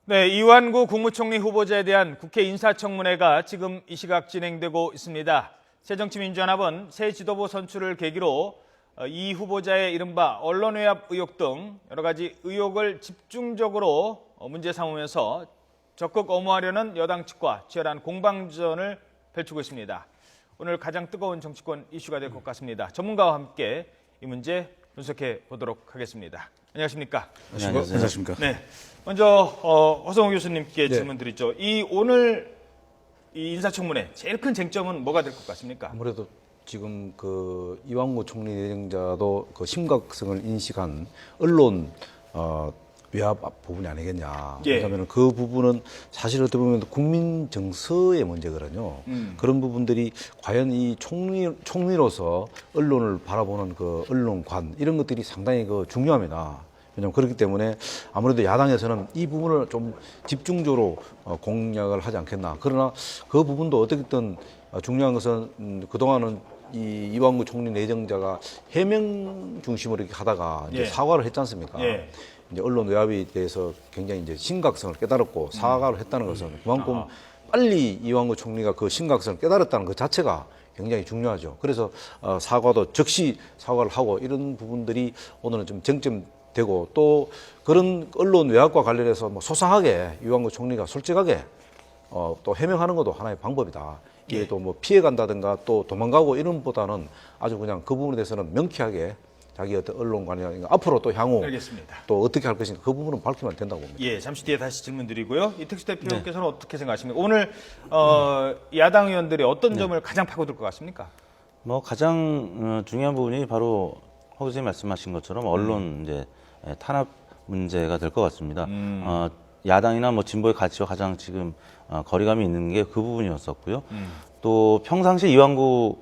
네, 이완구 국무총리 후보자에 대한 국회 인사청문회가 지금 이 시각 진행되고 있습니다. 새정치민주연합은 새 지도부 선출을 계기로 이 후보자의 이른바 언론외압 의혹 등 여러 가지 의혹을 집중적으로 문제 삼으면서 적극 엄호하려는 여당 측과 치열한 공방전을 펼치고 있습니다. 오늘 가장 뜨거운 정치권 이슈가 될 것 같습니다. 전문가와 함께 이 문제 분석해 보도록 하겠습니다. 안녕하십니까? 안녕하십니까? 네. 먼저 허성호 교수님께 질문 드리죠. 오늘 이 인사청문회 제일 큰 쟁점은 뭐가 될 것 같습니까? 아무래도 지금 그 이완구 총리 내정자도 그 심각성을 인식한 언론 외압 부분이 아니겠냐. 예. 왜냐하면 그 부분은 사실 어떻게 보면 국민 정서의 문제거든요. 그런 부분들이 과연 이 총리로서 언론을 바라보는 그 언론관 이런 것들이 상당히 그 중요합니다. 왜냐하면 그렇기 때문에 아무래도 야당에서는 이 부분을 좀 집중적으로 공략을 하지 않겠나. 그러나 그 부분도 어떻게든 중요한 것은 그동안은 이 이완구 총리 내정자가 해명 중심으로 이렇게 하다가 이제 사과를 했지 않습니까? 예. 이제 언론 외압에 대해서 굉장히 이제 심각성을 깨달았고 사과를 했다는 것은 그만큼 빨리 이완구 총리가 그 심각성을 깨달았다는 것 자체가 굉장히 중요하죠. 그래서 사과도 즉시 사과를 하고 이런 부분들이 오늘은 좀 쟁점되고 또 그런 언론 외압과 관련해서 뭐 소상하게 이완구 총리가 솔직하게 또 해명하는 것도 하나의 방법이다. 이게 또 뭐 피해간다든가 또 도망가고 이런 보다는 아주 그냥 그 부분에 대해서는 명쾌하게 자기 어떤 언론관이나 앞으로 또 향후 알겠습니다. 또 어떻게 할 것인가 그 부분은 밝히면 된다고 봅니다. 예, 잠시 뒤에 다시 질문 드리고요. 이택수 대표께서는 어떻게 생각하십니까? 오늘 야당 의원들이 어떤 점을 가장 파고들 것 같습니까? 뭐 가장 중요한 부분이 바로 허 교수님 말씀하신 것처럼 언론 이제 탄압 문제가 될 것 같습니다. 야당이나 뭐 진보의 가치와 가장 지금 거리감이 있는 게 그 부분이었었고요. 또 평상시 이완구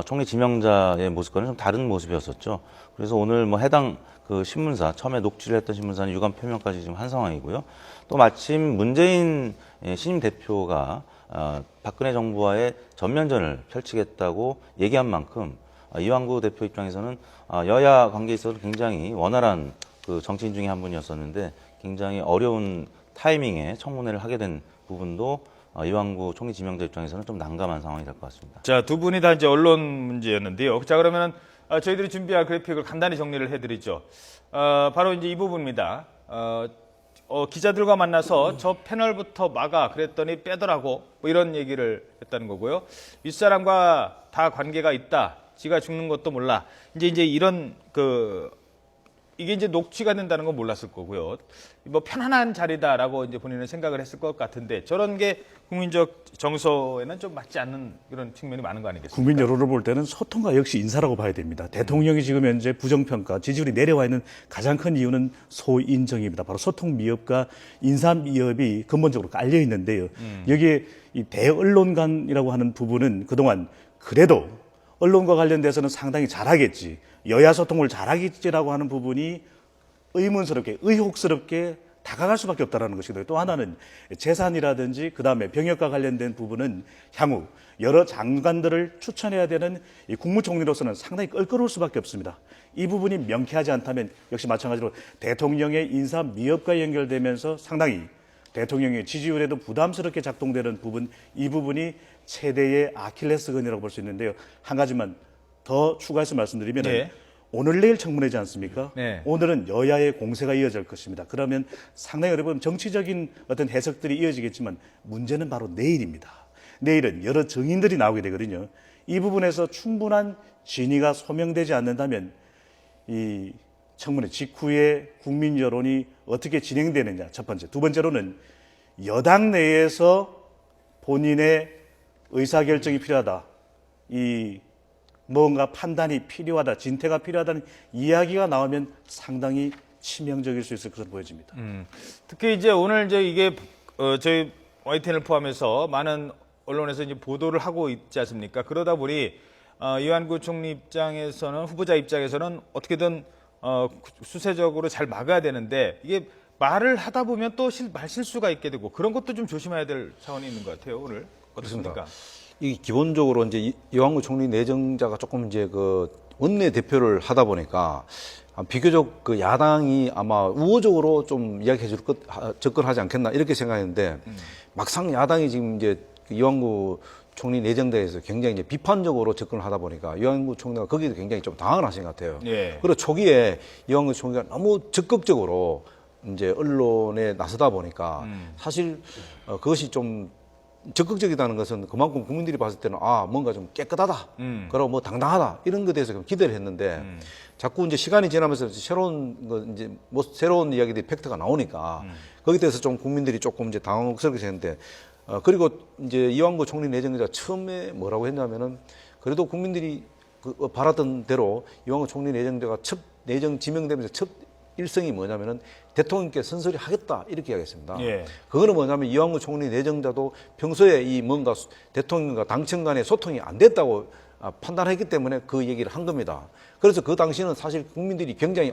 총리 지명자의 모습과는 좀 다른 모습이었었죠. 그래서 오늘 뭐 해당 그 신문사 처음에 녹취를 했던 신문사는 유감 표명까지 지금 한 상황이고요. 또 마침 문재인 신임 대표가 박근혜 정부와의 전면전을 펼치겠다고 얘기한 만큼 이완구 대표 입장에서는 여야 관계에 있어서 굉장히 원활한 그 정치인 중에 한 분이었었는데 굉장히 어려운 타이밍에 청문회를 하게 된 부분도 이완구 총리 지명자 입장에서는 좀 난감한 상황이 될 것 같습니다. 자, 두 분이 다 이제 언론 문제였는데요. 자, 그러면은 저희들이 준비한 그래픽을 간단히 정리를 해드리죠. 바로 이제 이 부분입니다. 기자들과 만나서 저 패널부터 막아 그랬더니 빼더라고 뭐 이런 얘기를 했다는 거고요. 윗사람과 다 관계가 있다. 지가 죽는 것도 몰라. 이제 이런 이게 이제 녹취가 된다는 건 몰랐을 거고요. 뭐 편안한 자리다라고 이제 본인은 생각을 했을 것 같은데 저런 게 국민적 정서에는 좀 맞지 않는 그런 측면이 많은 거 아니겠습니까? 국민 여론을 볼 때는 소통과 역시 인사라고 봐야 됩니다. 대통령이 지금 현재 부정평가, 지지율이 내려와 있는 가장 큰 이유는 소인정입니다. 바로 소통 미흡과 인사 미흡이 근본적으로 깔려 있는데요. 여기에 이 대언론관이라고 하는 부분은 그동안 그래도 언론과 관련돼서는 상당히 잘하겠지. 여야 소통을 잘하겠지라고 하는 부분이 의문스럽게, 의혹스럽게 다가갈 수밖에 없다는 것이고요. 또 하나는 재산이라든지 그다음에 병역과 관련된 부분은 향후 여러 장관들을 추천해야 되는 이 국무총리로서는 상당히 껄끄러울 수밖에 없습니다. 이 부분이 명쾌하지 않다면 역시 마찬가지로 대통령의 인사 미흡과 연결되면서 상당히 대통령의 지지율에도 부담스럽게 작동되는 부분, 이 부분이 최대의 아킬레스건이라고 볼 수 있는데요. 한 가지만 더 추가해서 말씀드리면 네. 오늘 내일 청문회지 않습니까? 네. 오늘은 여야의 공세가 이어질 것입니다. 그러면 상당히 여러분 정치적인 어떤 해석들이 이어지겠지만 문제는 바로 내일입니다. 내일은 여러 증인들이 나오게 되거든요. 이 부분에서 충분한 진위가 소명되지 않는다면 이 청문회 직후에 국민 여론이 어떻게 진행되느냐 첫 번째. 두 번째로는 여당 내에서 본인의 의사결정이 필요하다. 이 뭔가 판단이 필요하다, 진퇴가 필요하다는 이야기가 나오면 상당히 치명적일 수 있을 것으로 보여집니다. 특히 이제 오늘 이제 이게 저희 YTN을 포함해서 많은 언론에서 이제 보도를 하고 있지 않습니까? 그러다 보니 이완구 총리 입장에서는 후보자 입장에서는 어떻게든 수세적으로 잘 막아야 되는데 이게 말을 하다 보면 또 말 실수가 있게 되고 그런 것도 좀 조심해야 될 차원이 있는 것 같아요. 오늘 어떻습니까? 이 기본적으로 이제 이완구 총리 내정자가 조금 이제 그 원내 대표를 하다 보니까 비교적 그 야당이 아마 우호적으로 좀 이야기해 줄 것, 접근하지 않겠나 이렇게 생각했는데 막상 야당이 지금 이제 이완구 총리 내정대에서 굉장히 이제 비판적으로 접근을 하다 보니까 이완구 총리가 거기도 굉장히 좀 당황을 하신 것 같아요. 예. 그리고 초기에 이완구 총리가 너무 적극적으로 이제 언론에 나서다 보니까 사실 그것이 좀 적극적이다는 것은 그만큼 국민들이 봤을 때는 뭔가 좀 깨끗하다, 그리고 뭐 당당하다 이런 것에 대해서 기대를 했는데 자꾸 이제 시간이 지나면서 새로운 거 이제 뭐 새로운 이야기들이 팩트가 나오니까 거기에 대해서 좀 국민들이 조금 이제 당황스럽게 했는데 그리고 이제 이완구 총리 내정자가 처음에 뭐라고 했냐면은 그래도 국민들이 바랐던 대로 이완구 총리 내정자가 첫 내정 지명되면서 첫 일성이 뭐냐면은 대통령께 선서리 하겠다 이렇게 이야기했습니다. 예. 그거는 뭐냐면 이완구 총리 내정자도 평소에 이 뭔가 대통령과 당청 간의 소통이 안 됐다고 판단했기 때문에 그 얘기를 한 겁니다. 그래서 그 당시는 사실 국민들이 굉장히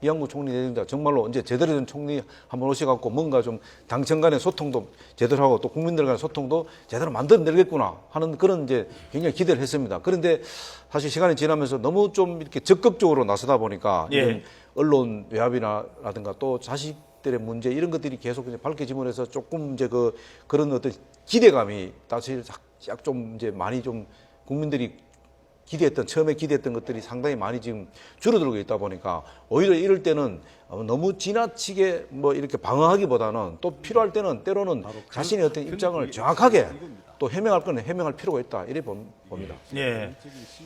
이완구 총리 내정자 정말로 이제 제대로 된 총리 한번 오셔갖고 뭔가 좀 당청 간의 소통도 제대로 하고 또 국민들 간의 소통도 제대로 만들어내겠구나 하는 그런 이제 굉장히 기대를 했습니다. 그런데 사실 시간이 지나면서 너무 좀 이렇게 적극적으로 나서다 보니까 예. 이런 언론 외압이라든가 또 자식들의 문제 이런 것들이 계속 이제 밝혀지면 해서 조금 이제 그런 어떤 기대감이 사실 약 좀 이제 많이 좀 국민들이 처음에 기대했던 것들이 상당히 많이 지금 줄어들고 있다 보니까 오히려 이럴 때는 너무 지나치게 뭐 이렇게 방어하기보다는 또 필요할 때는 때로는 자신의 어떤 입장을 정확하게 또 해명할 건 해명할 필요가 있다 이래 봅니다. 예.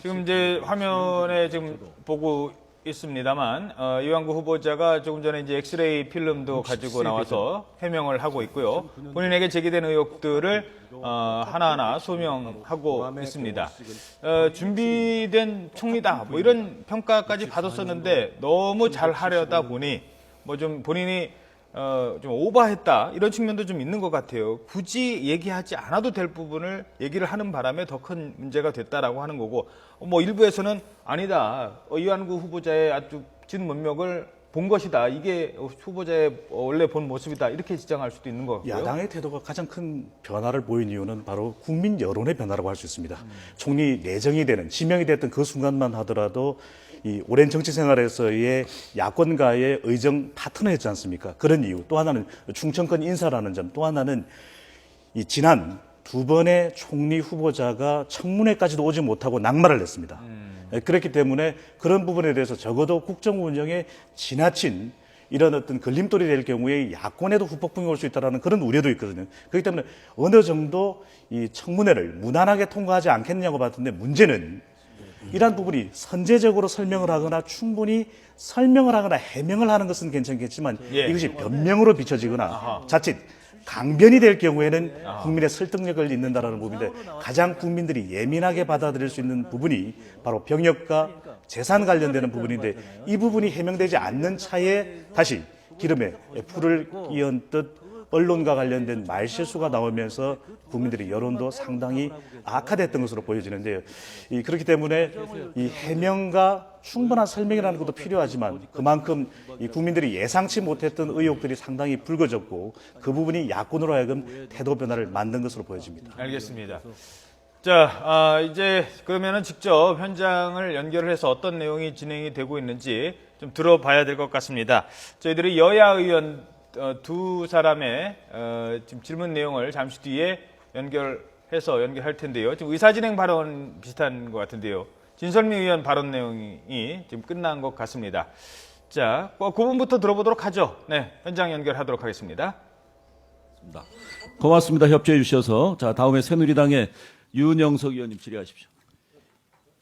지금 이제 화면에 지금 보고 있습니다만 이완구 후보자가 조금 전에 이제 엑스레이 필름도 가지고 나와서 해명을 하고 있고요. 본인에게 제기된 의혹들을 하나하나 소명하고 있습니다. 준비된 총리다 뭐 이런 평가까지 받았었는데 너무 잘 하려다 보니 뭐 좀 본인이 좀 오버했다 이런 측면도 좀 있는 것 같아요. 굳이 얘기하지 않아도 될 부분을 얘기를 하는 바람에 더 큰 문제가 됐다라고 하는 거고 뭐 일부에서는 아니다 이완구 후보자의 아주 진 면목을 본 것이다 이게 후보자의 원래 본 모습이다 이렇게 지적할 수도 있는 것 같고요. 야당의 태도가 가장 큰 변화를 보인 이유는 바로 국민 여론의 변화라고 할 수 있습니다. 총리 내정이 되는 지명이 됐던 그 순간만 하더라도 이 오랜 정치 생활에서의 야권과의 의정 파트너였지 않습니까? 그런 이유. 또 하나는 충청권 인사라는 점. 또 하나는 이 지난 두 번의 총리 후보자가 청문회까지도 오지 못하고 낙마를 했습니다. 그렇기 때문에 그런 부분에 대해서 적어도 국정 운영에 지나친 이런 어떤 걸림돌이 될 경우에 야권에도 후폭풍이 올 수 있다는 그런 우려도 있거든요. 그렇기 때문에 어느 정도 이 청문회를 무난하게 통과하지 않겠냐고 봤는데 문제는 이러한 부분이 선제적으로 설명을 하거나 충분히 설명을 하거나 해명을 하는 것은 괜찮겠지만 이것이 변명으로 비춰지거나 자칫 강변이 될 경우에는 국민의 설득력을 잃는다는 부분인데 가장 국민들이 예민하게 받아들일 수 있는 부분이 바로 병역과 재산 관련되는 부분인데 이 부분이 해명되지 않는 차에 다시 기름에 풀을 끼얹듯 언론과 관련된 말실수가 나오면서 국민들의 여론도 상당히 악화됐던 것으로 보여지는데요. 그렇기 때문에 이 해명과 충분한 설명이라는 것도 필요하지만 그만큼 이 국민들이 예상치 못했던 의혹들이 상당히 불거졌고 그 부분이 야권으로 하여금 태도 변화를 만든 것으로 보여집니다. 알겠습니다. 자, 이제 그러면은 직접 현장을 연결을 해서 어떤 내용이 진행이 되고 있는지 좀 들어봐야 될 것 같습니다. 저희들이 여야 의원 두 사람의 지금 질문 내용을 잠시 뒤에 연결할 텐데요. 지금 의사진행 발언 비슷한 것 같은데요. 진선미 의원 발언 내용이 지금 끝난 것 같습니다. 자, 그 부분부터 들어보도록 하죠. 네, 현장 연결하도록 하겠습니다. 고맙습니다. 협조해 주셔서. 자, 다음에 새누리당의 윤영석 의원님 질의하십시오.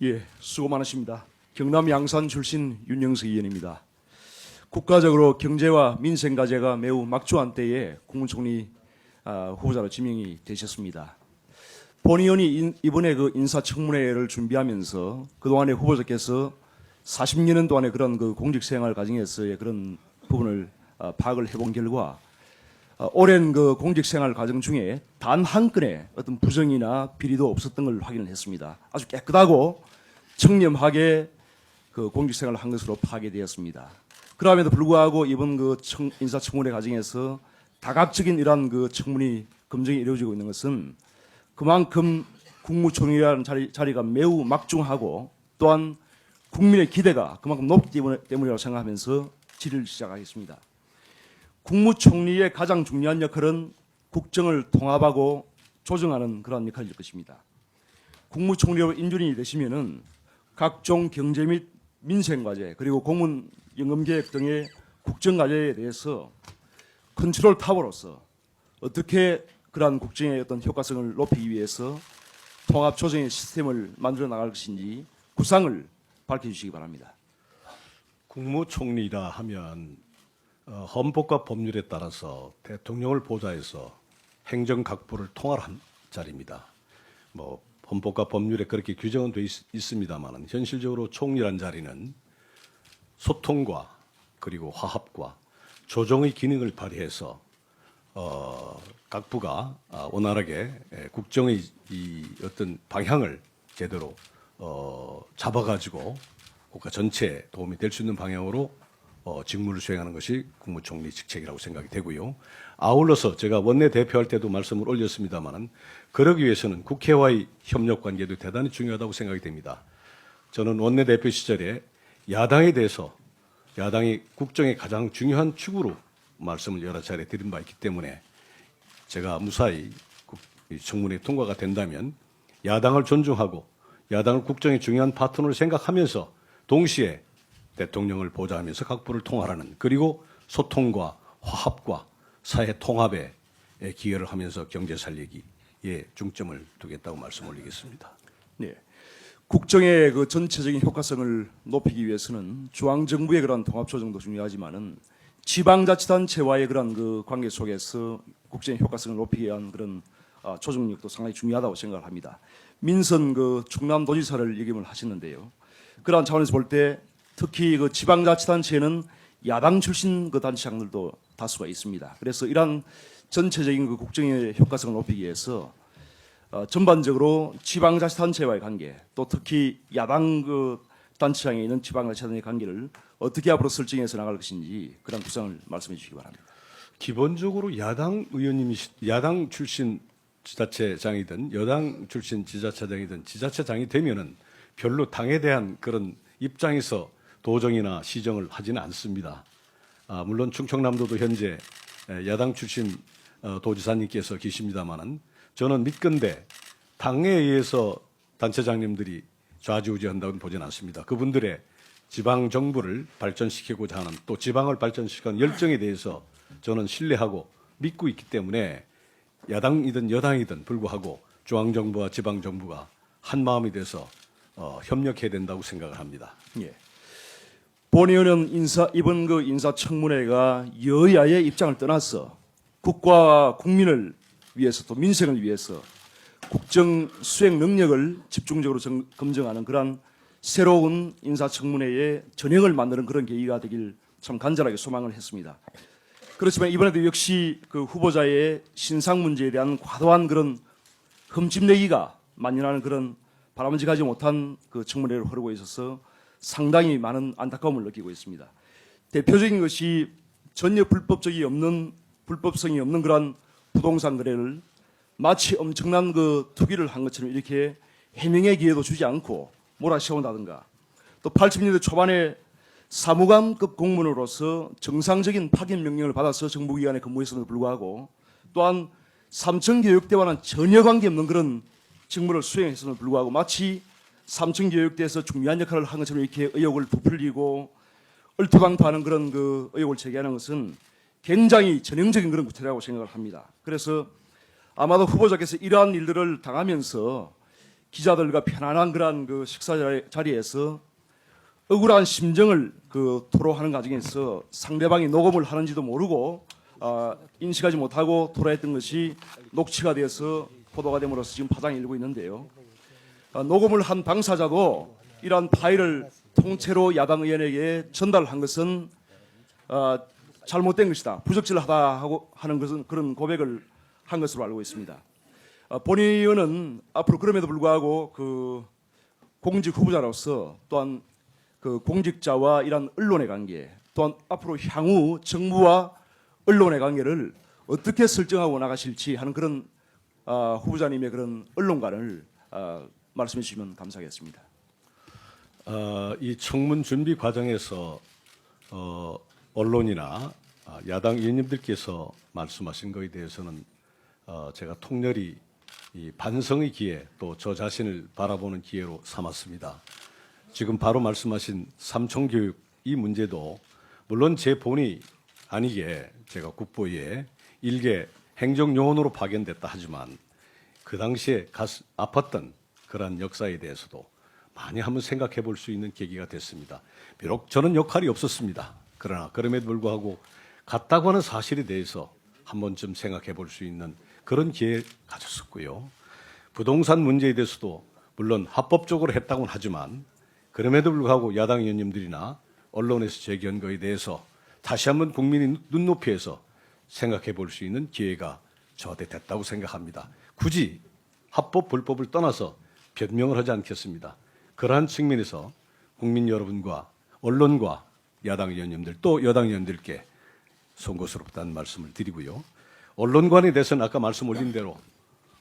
예, 수고 많으십니다. 경남 양산 출신 윤영석 의원입니다. 국가적으로 경제와 민생 과제가 매우 막중한 때에 국무총리 후보자로 지명이 되셨습니다. 본 의원이 이번에 그 인사청문회를 준비하면서 그동안에 후보자께서 40년 동안의 그런 그 공직생활 과정에서의 그런 부분을 파악을 해본 결과 오랜 그 공직생활 과정 중에 단 한 건의 어떤 부정이나 비리도 없었던 걸 확인을 했습니다. 아주 깨끗하고 청렴하게 그 공직생활을 한 것으로 파악되었습니다. 그럼에도 불구하고 이번 그 인사청문회 과정에서 다각적인 이러한 그 청문회 검증이 이루어지고 있는 것은 그만큼 국무총리라는 자리가 매우 막중하고 또한 국민의 기대가 그만큼 높기 때문이라고 생각하면서 질의를 시작하겠습니다. 국무총리의 가장 중요한 역할은 국정을 통합하고 조정하는 그러한 역할일 것입니다. 국무총리로 인준이 되시면은 각종 경제 및 민생 과제 그리고 공문 연금 계획 등의 국정 과제에 대해서 컨트롤 타워로서 어떻게 그러한 국정의 어떤 효과성을 높이기 위해서 통합 조정의 시스템을 만들어 나갈 것인지 구상을 밝혀주시기 바랍니다. 국무총리라 하면 헌법과 법률에 따라서 대통령을 보좌해서 행정각부를 통할한 자리입니다. 뭐 헌법과 법률에 그렇게 규정은 돼 있습니다만 현실적으로 총리란 자리는 소통과 그리고 화합과 조정의 기능을 발휘해서 각부가 원활하게 국정의 이 어떤 방향을 제대로 잡아가지고 국가 전체에 도움이 될 수 있는 방향으로 직무를 수행하는 것이 국무총리 직책이라고 생각이 되고요. 아울러서 제가 원내 대표할 때도 말씀을 올렸습니다마는 그러기 위해서는 국회와의 협력 관계도 대단히 중요하다고 생각이 됩니다. 저는 원내 대표 시절에 야당에 대해서 야당이 국정의 가장 중요한 축으로 말씀을 여러 차례 드린 바 있기 때문에 제가 무사히 청문회 통과가 된다면 야당을 존중하고 야당을 국정의 중요한 파트너로 생각하면서 동시에 대통령을 보좌하면서 각부를 통할하는 그리고 소통과 화합과 사회 통합에 기여를 하면서 경제 살리기에 중점을 두겠다고 말씀 올리겠습니다. 네. 국정의 그 전체적인 효과성을 높이기 위해서는 중앙 정부의 그런 통합 조정도 중요하지만은 지방자치단체와의 그런 그 관계 속에서 국정의 효과성을 높이기 위한 그런 조정력도 상당히 중요하다고 생각을 합니다. 민선 그 충남도지사를 역임을 하셨는데요. 그러한 차원에서 볼 때 특히 그 지방자치단체에는 야당 출신 그 단체장들도 다수가 있습니다. 그래서 이러한 전체적인 그 국정의 효과성을 높이기 위해서 전반적으로 지방자치단체와의 관계, 또 특히 야당 그 단체장에 있는 지방자치단체의 관계를 어떻게 앞으로 설정해서 나갈 것인지 그런 구상을 말씀해 주시기 바랍니다. 기본적으로 야당 의원님이 야당 출신 지자체장이든 여당 출신 지자체장이든 지자체장이 되면은 별로 당에 대한 그런 입장에서 도정이나 시정을 하지는 않습니다. 물론 충청남도도 현재 야당 출신 도지사님께서 계십니다만은 저는 믿건대 당에 의해서 단체장님들이 좌지우지한다고는 보지는 않습니다. 그분들의 지방 정부를 발전시키고자 하는 또 지방을 발전시키는 열정에 대해서 저는 신뢰하고 믿고 있기 때문에 야당이든 여당이든 불구하고 중앙 정부와 지방 정부가 한 마음이 돼서 협력해야 된다고 생각을 합니다. 예. 본 의원은 이번 그 인사청문회가 여야의 입장을 떠나서 국가와 국민을 위해서 또 민생을 위해서 국정 수행 능력을 집중적으로 검증하는 그러한 새로운 인사청문회의 전형을 만드는 그런 계기가 되길 참 간절하게 소망을 했습니다. 그렇지만 이번에도 역시 그 후보자의 신상 문제에 대한 과도한 그런 흠집내기가 만연하는 그런 바람직하지 못한 그 청문회로 흐르고 있어서 상당히 많은 안타까움을 느끼고 있습니다. 대표적인 것이 전혀 불법성이 없는 그러한 부동산 거래를 마치 엄청난 그 투기를 한 것처럼 이렇게 해명의 기회도 주지 않고 몰아세운다든가, 또 80년대 초반에 사무관급 공무원으로서 정상적인 파견 명령을 받아서 정부기관에 근무했음에도 불구하고 또한 삼청교육대와는 전혀 관계없는 그런 직무를 수행했음에도 불구하고 마치 삼청교육대에서 중요한 역할을 한 것처럼 이렇게 의혹을 부풀리고 얼토당토하는 그런 그 의혹을 제기하는 것은 굉장히 전형적인 그런 구태라고 생각을 합니다. 그래서 아마도 후보자께서 이러한 일들을 당하면서 기자들과 편안한 그러한 그 식사 자리에서 억울한 심정을 그 토로하는 과정에서 상대방이 녹음을 하는지도 모르고 인식하지 못하고 토로했던 것이 녹취가 되어서 보도가 됨으로써 지금 파장이 일고 있는데요. 녹음을 한 당사자도 이러한 파일을 통째로 야당 의원에게 전달한 것은 잘못된 것이다, 부적절하다 하고 하는 것은 그런 고백을 한 것으로 알고 있습니다. 본 의원은 앞으로 그럼에도 불구하고 그 공직 후보자로서 또한 그 공직자와 이런 언론의 관계, 또한 앞으로 향후 정부와 언론의 관계를 어떻게 설정하고 나가실지 하는 그런 후보자님의 그런 언론관을 말씀해 주시면 감사하겠습니다. 이 청문 준비 과정에서 언론이나 야당 의원님들께서 말씀하신 것에 대해서는 제가 통렬히 이 반성의 기회 또 저 자신을 바라보는 기회로 삼았습니다. 지금 바로 말씀하신 삼총교육 이 문제도 물론 제 본의 아니게 제가 국보에 일개 행정요원으로 파견됐다 하지만 그 당시에 아팠던 그러한 역사에 대해서도 많이 한번 생각해 볼 수 있는 계기가 됐습니다. 비록 저는 역할이 없었습니다. 그러나 그럼에도 불구하고 갔다고 하는 사실에 대해서 한 번쯤 생각해 볼 수 있는 그런 기회를 가졌었고요. 부동산 문제에 대해서도 물론 합법적으로 했다고는 하지만 그럼에도 불구하고 야당 의원님들이나 언론에서 제기한 것에 대해서 다시 한번 국민의 눈높이에서 생각해 볼 수 있는 기회가 저한테 됐다고 생각합니다. 굳이 합법, 불법을 떠나서 변명을 하지 않겠습니다. 그러한 측면에서 국민 여러분과 언론과 야당 의원님들 또 여당 의원들께 송구스럽다는 말씀을 드리고요. 언론관에 대해서는 아까 말씀 올린 대로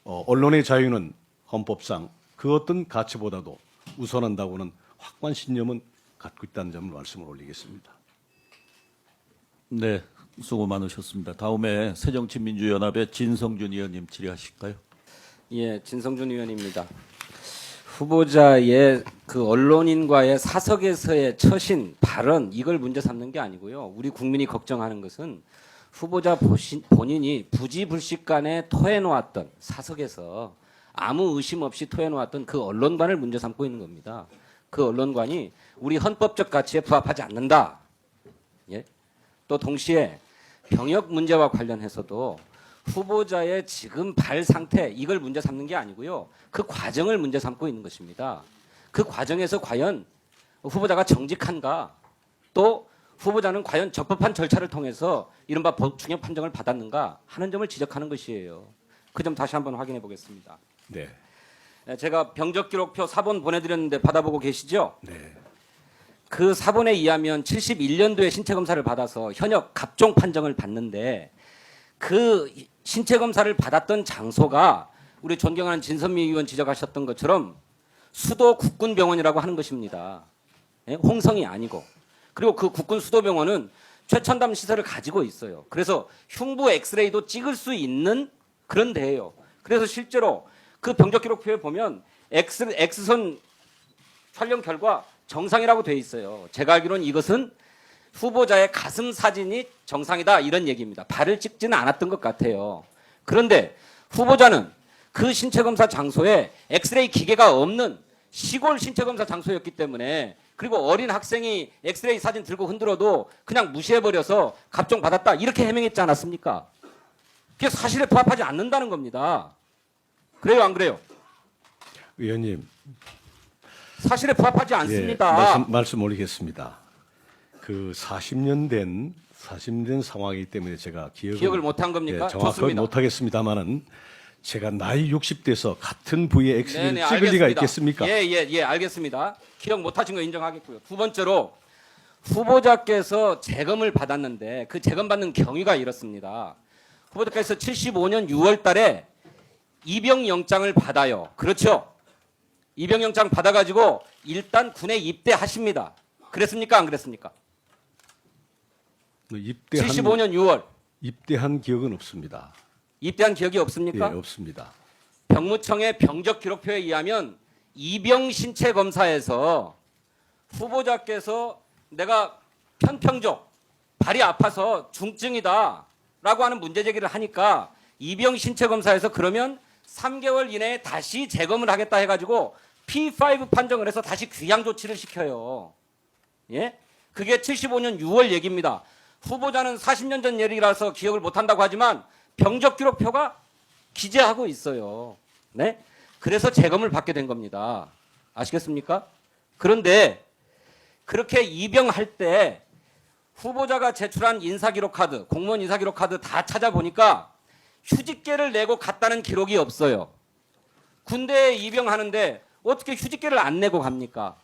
언론의 자유는 헌법상 그 어떤 가치보다도 우선한다고는 확고한 신념은 갖고 있다는 점을 말씀을 올리겠습니다. 네, 수고 많으셨습니다. 다음에 새정치민주연합의 진성준 의원님 질의하실까요? 예, 진성준 의원입니다. 후보자의 그 언론인과의 사석에서의 처신, 발언 이걸 문제 삼는 게 아니고요. 우리 국민이 걱정하는 것은 후보자 본인이 부지불식간에 토해놓았던 사석에서 아무 의심 없이 토해놓았던 그 언론관을 문제 삼고 있는 겁니다. 그 언론관이 우리 헌법적 가치에 부합하지 않는다. 예? 또 동시에 병역 문제와 관련해서도 후보자의 지금 발 상태 이걸 문제 삼는 게 아니고요. 그 과정을 문제 삼고 있는 것입니다. 그 과정에서 과연 후보자가 정직한가 또 후보자는 과연 적법한 절차를 통해서 이른바 중형 판정을 받았는가 하는 점을 지적하는 것이에요. 그 점 다시 한번 확인해 보겠습니다. 네. 제가 병적기록표 사본 보내드렸는데 받아보고 계시죠? 네. 그 사본에 의하면 71년도에 신체검사를 받아서 현역 갑종 판정을 받는데 그 신체검사를 받았던 장소가 우리 존경하는 진선미 의원 지적하셨던 것처럼 수도 국군병원이라고 하는 것입니다. 예? 홍성이 아니고. 그리고 그 국군 수도병원은 최첨단 시설을 가지고 있어요. 그래서 흉부 엑스레이도 찍을 수 있는 그런 데예요. 그래서 실제로 그 병적기록표에 보면 X선 촬영 결과 정상이라고 돼 있어요. 제가 알기로는 이것은 후보자의 가슴 사진이 정상이다 이런 얘기입니다. 발을 찍지는 않았던 것 같아요. 그런데 후보자는 그 신체검사 장소에 엑스레이 기계가 없는 시골 신체검사 장소였기 때문에 그리고 어린 학생이 엑스레이 사진 들고 흔들어도 그냥 무시해버려서 갑종 받았다 이렇게 해명했지 않았습니까? 그게 사실에 부합하지 않는다는 겁니다. 그래요 안 그래요? 의원님. 사실에 부합하지 예, 않습니다. 말씀 올리겠습니다. 그 40년 된 상황이기 때문에 제가 기억을 못한 겁니까? 예, 정확하게 좋습니다. 못하겠습니다만은 제가 나이 60대에서 같은 부위에 엑스레이를 네네, 찍을 리가 알겠습니다. 있겠습니까? 예, 알겠습니다. 기억 못하신 거 인정하겠고요. 두 번째로 후보자께서 재검을 받았는데 그 재검 받는 경위가 이렇습니다. 후보자께서 75년 6월 달에 입영영장을 받아요. 그렇죠? 입영영장 받아가지고 일단 군에 입대하십니다. 그랬습니까? 안 그랬습니까? 75년 6월. 입대한 기억은 없습니다. 입대한 기억이 없습니까? 예, 없습니다. 병무청의 병적 기록표에 의하면 입영 신체 검사에서 후보자께서 내가 편평족 발이 아파서 중증이다라고 하는 문제 제기를 하니까 입영 신체 검사에서 그러면 3개월 이내에 다시 재검을 하겠다 해가지고 P5 판정을 해서 다시 귀향 조치를 시켜요. 예? 그게 75년 6월 얘기입니다. 후보자는 40년 전 얘기라서 기억을 못한다고 하지만 병적 기록표가 기재하고 있어요. 네? 그래서 재검을 받게 된 겁니다. 아시겠습니까? 그런데 그렇게 입영할 때 후보자가 제출한 인사기록 카드, 공무원 인사기록 카드 다 찾아보니까 휴직계를 내고 갔다는 기록이 없어요. 군대에 입영하는데 어떻게 휴직계를 안 내고 갑니까?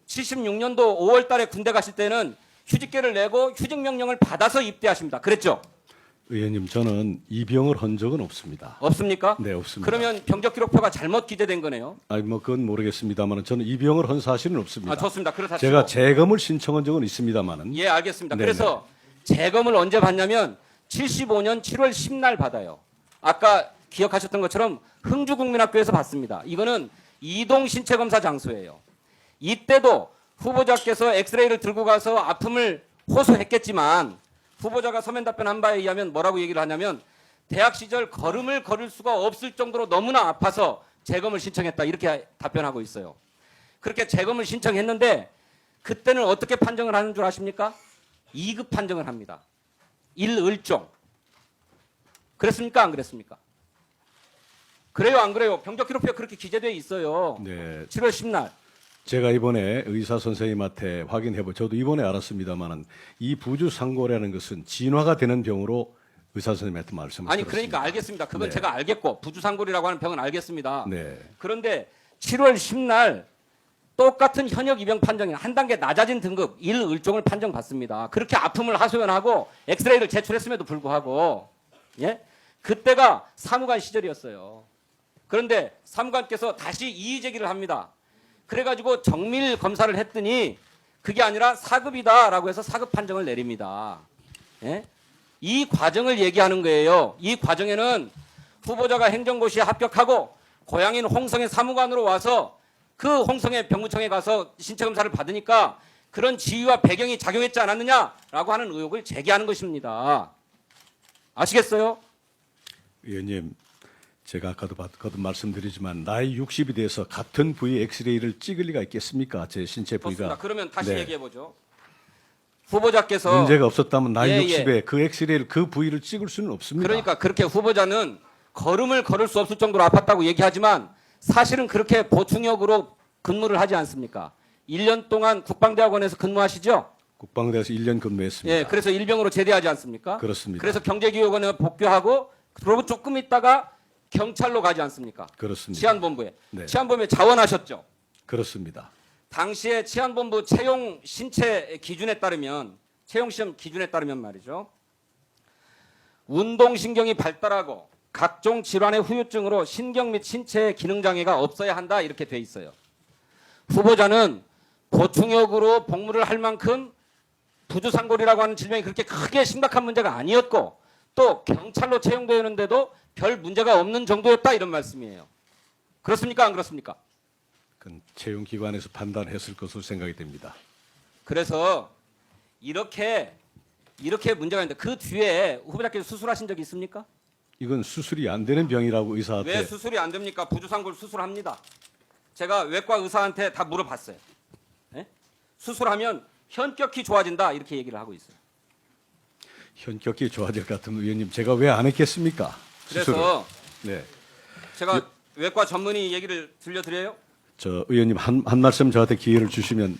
76년도 5월 달에 군대 가실 때는 휴직계를 내고 휴직 명령을 받아서 입대하십니다. 그랬죠? 의원님, 저는 이병을 헌 적은 없습니다. 없습니까? 네, 없습니다. 그러면 병적 기록표가 잘못 기재된 거네요. 아니 뭐 그건 모르겠습니다만 저는 이병을 헌 사실은 없습니다. 아, 좋습니다. 그렇다 제가 치고. 재검을 신청한 적은 있습니다만은 예, 알겠습니다. 네네. 그래서 재검을 언제 받냐면 75년 7월 10날 받아요. 아까 기억하셨던 것처럼 흥주국민학교에서 받습니다. 이거는 이동 신체검사 장소예요. 이때도 후보자께서 엑스레이를 들고 가서 아픔을 호소했겠지만 후보자가 서면 답변한 바에 의하면 뭐라고 얘기를 하냐면 대학 시절 걸음을 걸을 수가 없을 정도로 너무나 아파서 재검을 신청했다 이렇게 답변하고 있어요. 그렇게 재검을 신청했는데 그때는 어떻게 판정을 하는 줄 아십니까? 2급 판정을 합니다. 1을종. 그랬습니까? 안 그랬습니까? 그래요? 안 그래요? 병적 기록표에 그렇게 기재되어 있어요. 네, 7월 10날. 제가 이번에 의사 선생님한테 저도 이번에 알았습니다만은 이 부주상고라는 것은 진화가 되는 병으로 의사 선생님한테 말씀을 아니 드렸습니다. 그러니까 알겠습니다. 그건 네. 제가 알겠고 부주상골이라고 하는 병은 알겠습니다. 네. 그런데 7월 10날 똑같은 현역 입영 판정이 한 단계 낮아진 등급 1을종을 판정받습니다. 그렇게 아픔을 하소연하고 엑스레이를 제출했음에도 불구하고 예? 그때가 사무관 시절이었어요. 그런데 사무관께서 다시 이의 제기를 합니다. 그래가지고 정밀 검사를 했더니 그게 아니라 4급이다라고 해서 4급 판정을 내립니다. 예? 이 과정을 얘기하는 거예요. 이 과정에는 후보자가 행정고시에 합격하고 고향인 홍성의 사무관으로 와서 그 홍성의 병무청에 가서 신체검사를 받으니까 그런 지위와 배경이 작용했지 않았느냐라고 하는 의혹을 제기하는 것입니다. 아시겠어요? 의원님, 제가 아까도 거듭 말씀드리지만 나이 60이 돼서 같은 부위 엑스레이를 찍을 리가 있겠습니까? 제 신체 부위가. 좋습니다. 그러면 다시 네. 얘기해 보죠. 후보자께서 문제가 없었다면 나이 예, 60에 그 엑스레이를 그 부위를 찍을 수는 없습니다. 그러니까 그렇게 후보자는 걸음을 걸을 수 없을 정도로 아팠다고 얘기하지만 사실은 그렇게 보충역으로 근무를 하지 않습니까? 1년 동안 국방대학원에서 근무하시죠? 국방대에서 1년 근무했습니다. 예, 그래서 일병으로 제대하지 않습니까? 그렇습니다. 그래서 경제기획원에 복귀하고 그리고 조금 있다가 경찰로 가지 않습니까? 그렇습니다. 치안본부에. 네. 치안본부에 자원하셨죠? 그렇습니다. 당시에 치안본부 채용 신체 기준에 따르면 채용 시험 기준에 따르면 말이죠. 운동신경이 발달하고 각종 질환의 후유증으로 신경 및 신체의 기능 장애가 없어야 한다 이렇게 돼 있어요. 후보자는 보충역으로 복무를 할 만큼 부주상골이라고 하는 질병이 그렇게 크게 심각한 문제가 아니었고 또 경찰로 채용되는데도 별 문제가 없는 정도였다 이런 말씀이에요. 그렇습니까? 안 그렇습니까? 그건 채용기관에서 판단했을 것으로 생각이 됩니다. 그래서 이렇게 문제가 있는데 그 뒤에 후보자께서 수술하신 적이 있습니까? 이건 수술이 안 되는 병이라고 의사한테. 왜 수술이 안 됩니까? 부주상골 수술합니다. 제가 외과 의사한테 다 물어봤어요. 예? 수술하면 현격히 좋아진다 이렇게 얘기를 하고 있어요. 현격히 좋아질 것 같은 의원님, 제가 왜 안 했겠습니까? 그래서 수술을. 네. 제가 외과 전문의 얘기를 들려드려요. 저 의원님 한 말씀 저한테 기회를 주시면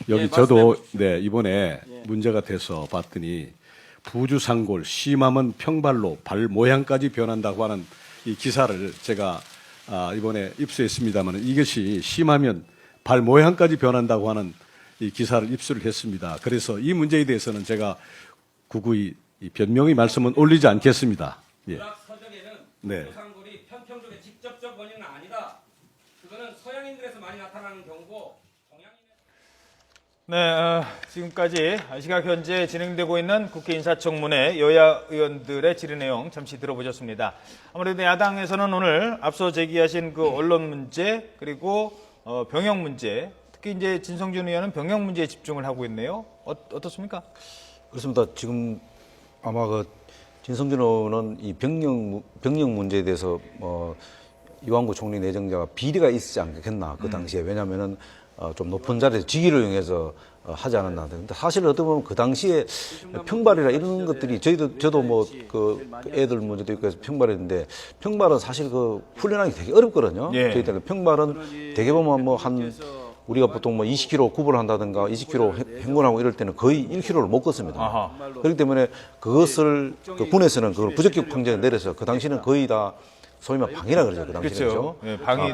여기 예, 저도 말씀해 네 이번에 예. 문제가 돼서 봤더니 부주상골 심하면 평발로 발 모양까지 변한다고 하는 이 기사를 제가 이번에 입수했습니다만 이것이 심하면 발 모양까지 변한다고 하는 이 기사를 입수를 했습니다. 그래서 이 문제에 대해서는 제가 구구이 이 변명의 말씀은 올리지 않겠습니다. 예. 의학 서적에는 네. 부주상골이 편평족의 직접적 원인은 아니다. 그거는 서양인들에서 많이 나타나는 경우고 동양인의 네, 지금까지 시각 현재 진행되고 있는 국회 인사청문회 여야 의원들의 질의 내용 잠시 들어보셨습니다. 아무래도 야당에서는 오늘 앞서 제기하신 그 언론 문제 그리고 병역 문제, 특히 이제 진성준 의원은 병역 문제에 집중을 하고 있네요. 어떻습니까? 그렇습니다. 지금 아마 그 진성준 의원은 이 병역 문제에 대해서 이완구 총리 내정자가 비리가 있지 않겠나 그 당시에. 왜냐하면은 좀 높은 자리에서 직위를 이용해서 하지 않았나. 근데 사실 어떻게 보면 그 당시에 평발이라 이런 것들이 저도 뭐 그 애들 문제도 있고 해서 평발했는데 평발은 사실 그 훈련하기 되게 어렵거든요. 예. 저희들은 평발은 되게 보면 뭐 한 우리가 보통 뭐 20km 구분을 한다든가 20km 행군하고 이럴 때는 거의 1km를 못 걷습니다. 아하. 그렇기 때문에 그것을 그 군에서는 그걸 부적격 판정을 내려서 그 당시는 거의 다 소위 말 방위라 그러죠. 그 당시에죠. 그렇죠. 예, 방위,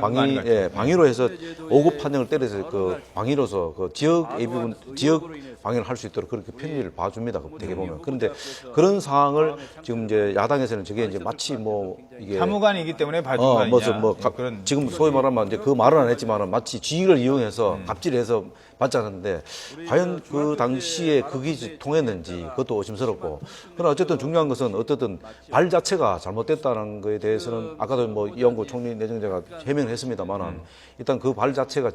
방위로 해서 5급 판정을 때려서 그 방위로서 그 지역 예비군 지역 방위를 할 수 있도록 그렇게 편의를 봐줍니다. 되게 보면. 그런데 그런 상황을 지금 이제 야당에서는 저게 이제 마치 뭐 이게 사무관이기 때문에 봐준 거 아니냐. 뭐그런 지금 소위 말하면 이제 그 말은 안 했지만은 마치 지위를 이용해서 갑질해서 받지 않았는데 과연 그 당시에 그게 통했는지 그것도 의심스럽고. 그러나 어쨌든 중요한 것은 어쨌든 발 자체가 잘못됐다는 거에 대해서는 아까도 뭐 이완구 총리 내정자가 해명을 했습니다만은 일단 그 발 자체가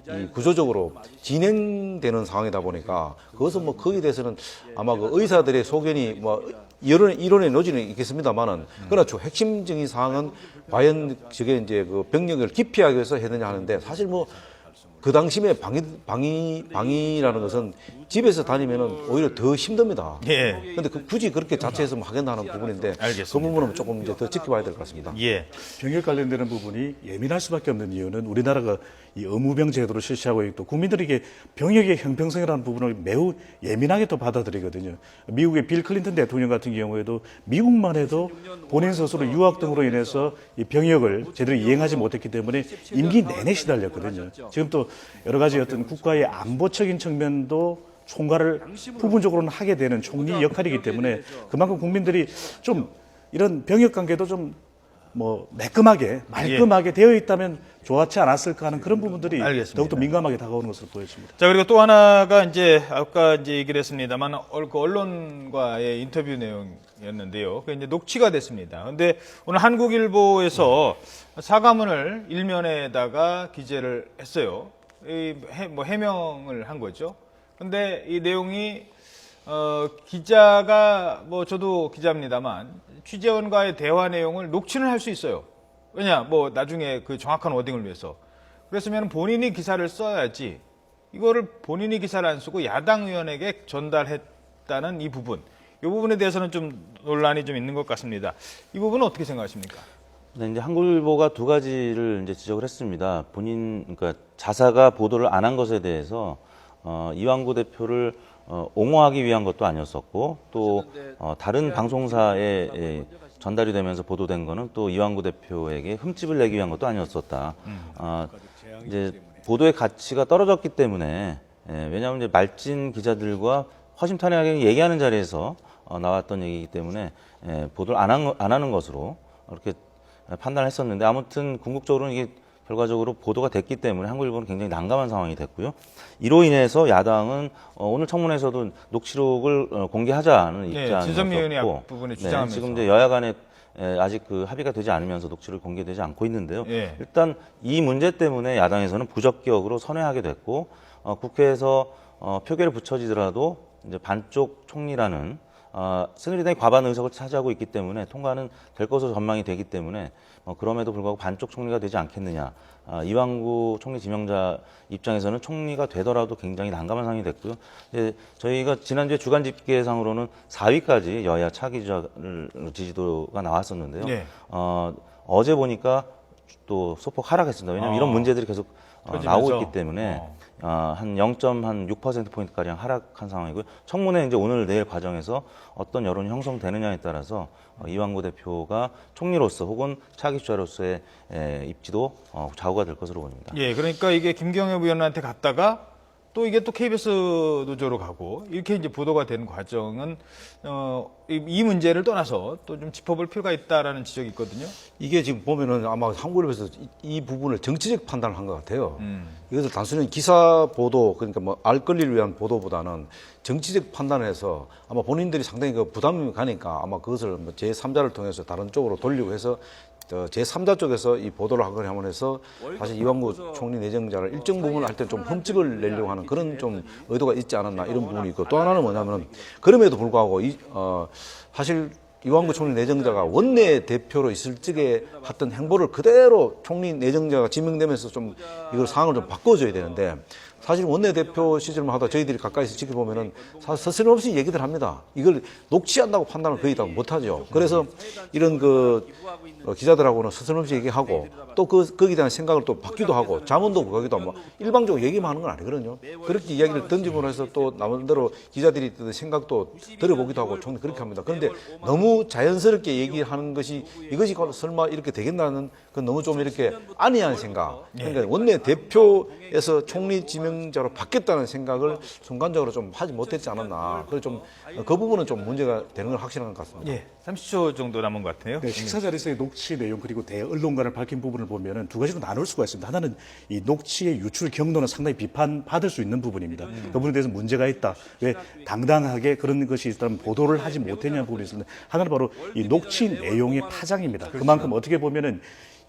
이 구조적으로 진행되는 상황이다 보니까 그것은 뭐 거기에 대해서는 아마 그 의사들의 소견이 뭐 이론의 노지는 있겠습니다만은 그러나 핵심적인 사항은 과연 저게 이제 그 병력을 기피하기 위해서 했느냐 하는데 사실 뭐 그 당시에 방위라는 것은 집에서 다니면은 오히려 더 힘듭니다. 예. 근데 굳이 그렇게 자체해서 뭐 하겠다는 부분인데 알겠습니다. 그 부분은 조금 이제 더 지켜봐야 될 것 같습니다. 예. 병역 관련되는 부분이 예민할 수밖에 없는 이유는 우리나라가 이 의무병 제도를 실시하고 있고 국민들에게 병역의 형평성이라는 부분을 매우 예민하게 또 받아들이거든요. 미국의 빌 클린턴 대통령 같은 경우에도 미국만 해도 본인 스스로 유학 등으로 인해서 이 병역을 제대로 이행하지 못했기 때문에 임기 내내 시달렸거든요. 지금 또 여러 가지 어떤 국가의 안보적인 측면도 총괄을 부분적으로는 하게 되는 총리 역할이기 때문에 그만큼 국민들이 좀 이런 병역 관계도 좀 뭐 매끈하게 말끔하게 되어 있다면 좋았지 않았을까 하는 그런 부분들이 알겠습니다. 더욱더 민감하게 다가오는 것으로 보여집니다. 자, 그리고 또 하나가 이제 아까 이제 얘기를 했습니다만 그 언론과의 인터뷰 내용이었는데요. 그게 이제 녹취가 됐습니다. 근데 오늘 한국일보에서 사과문을 일면에다가 기재를 했어요. 뭐 해명을 한 거죠. 근데 이 내용이 기자가 뭐 저도 기자입니다만 취재원과의 대화 내용을 녹취를 할 수 있어요. 왜냐, 뭐 나중에 그 정확한 워딩을 위해서. 그랬으면 본인이 기사를 써야지. 이거를 본인이 기사를 안 쓰고 야당 의원에게 전달했다는 이 부분. 이 부분에 대해서는 좀 논란이 좀 있는 것 같습니다. 이 부분은 어떻게 생각하십니까? 네, 이제 한국일보가 두 가지를 이제 지적을 했습니다. 그러니까 자사가 보도를 안 한 것에 대해서 이완구 대표를 옹호하기 위한 것도 아니었었고 또 다른 방송사에 전달이 되면서 보도된 거는 또 이완구 대표에게 흠집을 내기 위한 것도 아니었었다. 이제 보도의 가치가 떨어졌기 때문에 왜냐하면 이제 말진 기자들과 허심탄회하게 얘기하는 자리에서 나왔던 얘기이기 때문에 보도를 안 하는 것으로 이렇게 판단을 했었는데 아무튼 궁극적으로는 이게 결과적으로 보도가 됐기 때문에 한국일보는 굉장히 난감한 상황이 됐고요. 이로 인해서 야당은 오늘 청문회에서도 녹취록을 공개하자는 입장이었고, 진선미 의원이 앞부분에 주장하면서 지금 이제 여야 간에 아직 그 합의가 되지 않으면서 녹취록이 공개되지 않고 있는데요. 예. 일단 이 문제 때문에 야당에서는 부적격으로 선회하게 됐고 국회에서 표결에 붙여지더라도 이제 반쪽 총리라는 새누리당이 과반 의석을 차지하고 있기 때문에 통과는 될 것으로 전망이 되기 때문에 그럼에도 불구하고 반쪽 총리가 되지 않겠느냐. 이완구 총리 지명자 입장에서는 총리가 되더라도 굉장히 난감한 상황이 됐고요. 저희가 지난주에 주간 집계상으로는 4위까지 여야 차기 지지도가 나왔었는데요. 네. 어제 보니까 또 소폭 하락했습니다. 왜냐하면 이런 문제들이 계속 나오고 있기 때문에 한 0.6%포인트가량 하락한 상황이고요. 청문회 이제 오늘 내일 과정에서 어떤 여론이 형성되느냐에 따라서 이완구 대표가 총리로서 혹은 차기 주자로서의 입지도 좌우가 될 것으로 보입니다. 예, 그러니까 이게 김경엽 의원한테 갔다가 또 이게 또 KBS 노조로 가고 이렇게 이제 보도가 되는 과정은 이 문제를 떠나서 또 좀 짚어볼 필요가 있다라는 지적이 있거든요. 이게 지금 보면은 아마 한국일보에서 이 부분을 정치적 판단을 한 것 같아요. 이것을 단순히 기사 보도 그러니까 뭐 알 권리를 위한 보도보다는 정치적 판단을 해서 아마 본인들이 상당히 그 부담이 가니까 아마 그것을 뭐 제3자를 통해서 다른 쪽으로 돌리고 해서 제3자 쪽에서 이 보도를 하거나 하면 해서 사실 이완구 총리 내정자를 일정 부분을 할 때 좀 흠집을 내려고 하는 그런 좀 의도가 있지 않았나 이런 부분이 있고 또 하나는 뭐냐면 그럼에도 불구하고 사실 이완구 총리 내정자가 원내 대표로 있을 적에 했던 행보를 그대로 총리 내정자가 지명되면서 좀 이걸 상황을 좀 바꿔줘야 되는데 사실 원내대표 시절만 하다 저희들이 가까이서 지켜보면은 서슴없이 얘기들 합니다. 이걸 녹취한다고 판단을 거의 다 못하죠. 그래서 이런 기자들하고는 서슴없이 얘기하고 또 거기에 대한 생각을 또 받기도 하고 자문도 거기도 뭐 일방적으로 얘기만 하는 건 아니거든요. 그렇게 이야기를 던짐으로 해서 또 나름대로 기자들이 든 생각도 들어보기도 하고 좀 그렇게 합니다. 그런데 너무 자연스럽게 얘기하는 것이 이것이 설마 이렇게 되겠나는 그 너무 좀 이렇게 안이한 생각. 그러니까 원내대표에서 총리 지명자로 바뀌었다는 생각을 순간적으로 좀 하지 못했지 않았나. 그래서 좀 그 부분은 좀 문제가 되는 건 확실한 것 같습니다. 예, 30초 정도 남은 것 같아요. 네, 식사 자리에서의 녹취 내용 그리고 대언론관을 밝힌 부분을 보면은 두 가지로 나눌 수가 있습니다. 하나는 이 녹취의 유출 경로는 상당히 비판받을 수 있는 부분입니다. 그 부분에 대해서 문제가 있다. 왜 당당하게 그런 것이 있다면 보도를 하지 못했냐는 부분이 있습니다. 하나는 바로 이 녹취 내용의 파장입니다. 그만큼 어떻게 보면은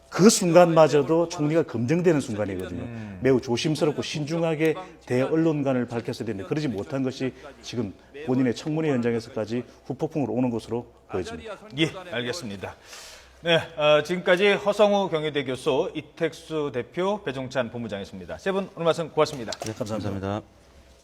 그 순간마저도 총리가 검증되는 순간이거든요. 매우 조심스럽고 신중하게 대언론관을 밝혔어야 되는데 그러지 못한 것이 지금 본인의 청문회 현장에서까지 후폭풍으로 오는 것으로 보여집니다. 예, 알겠습니다. 네, 지금까지 허성우 경희대 교수, 이택수 대표, 배종찬 본부장이었습니다. 세 분 오늘 말씀 고맙습니다. 감사합니다.